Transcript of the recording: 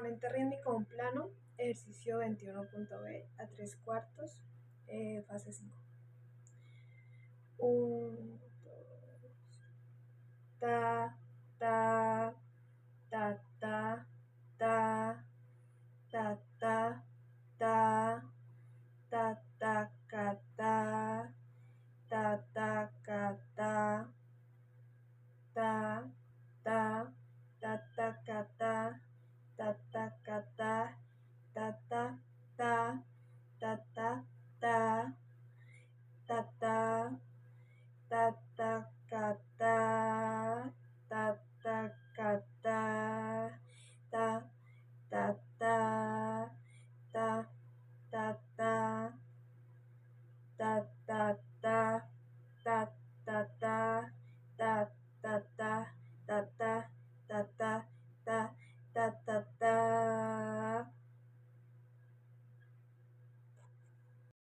componente rítmico un plano, ejercicio 21.b a 3 cuartos, fase 5. 1, 2, ta, ta, ta, ta, ta, ta, ta, ta, ta, ta, ca, ta, ta, ta, ca, ta, ta, ta, ta, ta, ca, ta, ta, ta, ca, ta,